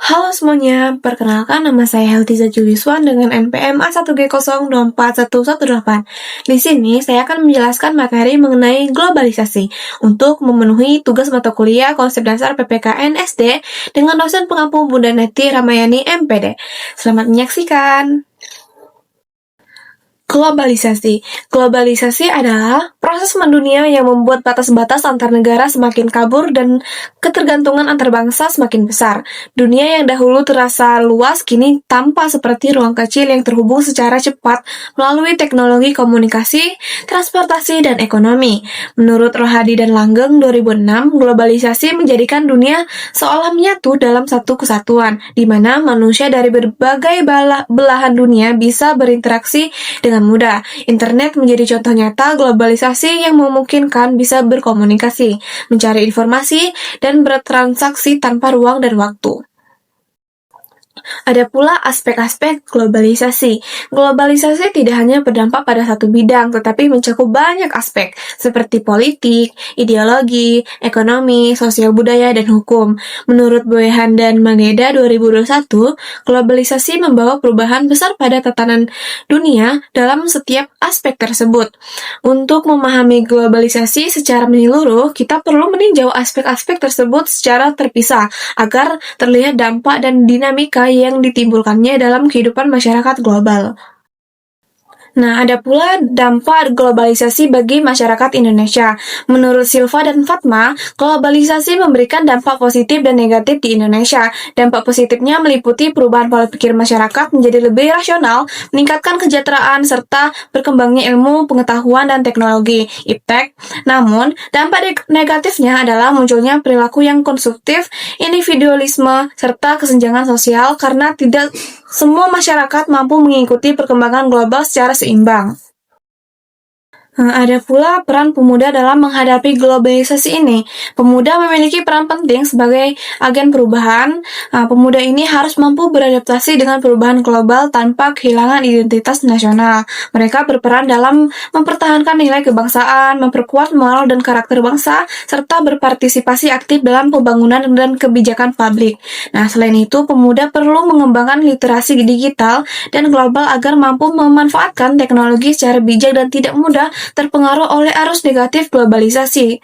Halo semuanya, perkenalkan nama saya Heltiza Juliswan dengan NPM A1G0241118. Di sini saya akan menjelaskan materi mengenai globalisasi untuk memenuhi tugas mata kuliah konsep dasar PPKN SD dengan dosen pengampu Bunda Neti Ramayani MPD. Selamat menyaksikan. Globalisasi. Globalisasi adalah proses mendunia yang membuat batas-batas antar negara semakin kabur dan ketergantungan antar bangsa semakin besar. Dunia yang dahulu terasa luas kini tampak seperti ruang kecil yang terhubung secara cepat melalui teknologi komunikasi, transportasi, dan ekonomi. Menurut Rohadi dan Langgeng 2006, globalisasi menjadikan dunia seolah menyatu dalam satu kesatuan, di mana manusia dari berbagai belahan dunia bisa berinteraksi dengan mudah. Internet menjadi contoh nyata globalisasi yang memungkinkan bisa berkomunikasi, mencari informasi, dan bertransaksi tanpa ruang dan waktu. Ada pula aspek-aspek globalisasi. Globalisasi tidak hanya berdampak pada satu bidang, tetapi mencakup banyak aspek, seperti politik, ideologi, ekonomi, sosial budaya, dan hukum. Menurut Boyhan dan Mageda 2021, globalisasi membawa perubahan besar pada tatanan dunia dalam setiap aspek tersebut. Untuk memahami globalisasi secara menyeluruh, kita perlu meninjau aspek-aspek tersebut secara terpisah, agar terlihat dampak dan dinamika yang ditimbulkannya dalam kehidupan masyarakat global. Nah, ada pula dampak globalisasi bagi masyarakat Indonesia. Menurut Silva dan Fatma, globalisasi memberikan dampak positif dan negatif di Indonesia. Dampak positifnya meliputi perubahan pola pikir masyarakat menjadi lebih rasional, meningkatkan kesejahteraan, serta berkembangnya ilmu, pengetahuan, dan teknologi (IPTEK). Namun, dampak negatifnya adalah munculnya perilaku yang konsumtif, individualisme, serta kesenjangan sosial karena tidak semua masyarakat mampu mengikuti perkembangan global secara seimbang. Ada pula peran pemuda dalam menghadapi globalisasi ini. Pemuda memiliki peran penting sebagai agen perubahan. Pemuda ini harus mampu beradaptasi dengan perubahan global tanpa kehilangan identitas nasional. Mereka berperan dalam mempertahankan nilai kebangsaan, memperkuat moral dan karakter bangsa, serta berpartisipasi aktif dalam pembangunan dan kebijakan publik. Nah, selain itu, pemuda perlu mengembangkan literasi digital dan global agar mampu memanfaatkan teknologi secara bijak dan tidak mudah terpengaruh oleh arus negatif globalisasi.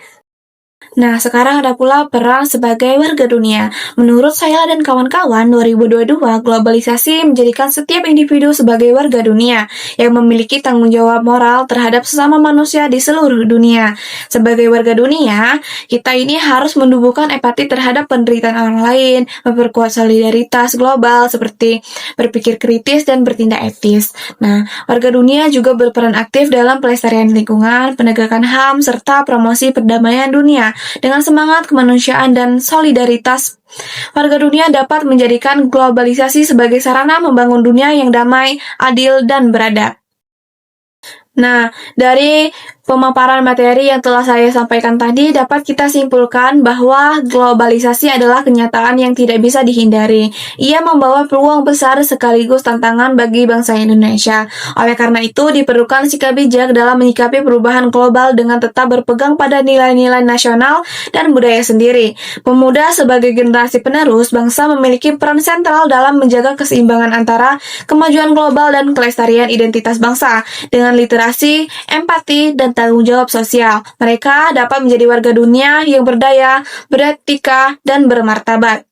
Nah, sekarang ada pula peran sebagai warga dunia. Menurut saya dan kawan-kawan, 2022 globalisasi menjadikan setiap individu sebagai warga dunia yang memiliki tanggung jawab moral terhadap sesama manusia di seluruh dunia. Sebagai warga dunia, kita ini harus menumbuhkan empati terhadap penderitaan orang lain, memperkuat solidaritas global seperti berpikir kritis dan bertindak etis. Nah, warga dunia juga berperan aktif dalam pelestarian lingkungan, penegakan HAM, serta promosi perdamaian dunia. Dengan semangat kemanusiaan dan solidaritas, warga dunia dapat menjadikan globalisasi sebagai sarana membangun dunia yang damai, adil, dan beradab. Nah, dari pemaparan materi yang telah saya sampaikan tadi dapat kita simpulkan bahwa globalisasi adalah kenyataan yang tidak bisa dihindari. Ia membawa peluang besar sekaligus tantangan bagi bangsa Indonesia. Oleh karena itu, diperlukan sikap bijak dalam menyikapi perubahan global dengan tetap berpegang pada nilai-nilai nasional dan budaya sendiri. Pemuda sebagai generasi penerus bangsa memiliki peran sentral dalam menjaga keseimbangan antara kemajuan global dan kelestarian identitas bangsa. Dengan literasi, empati, dan tanggung jawab sosial, mereka dapat menjadi warga dunia yang berdaya, beretika, dan bermartabat.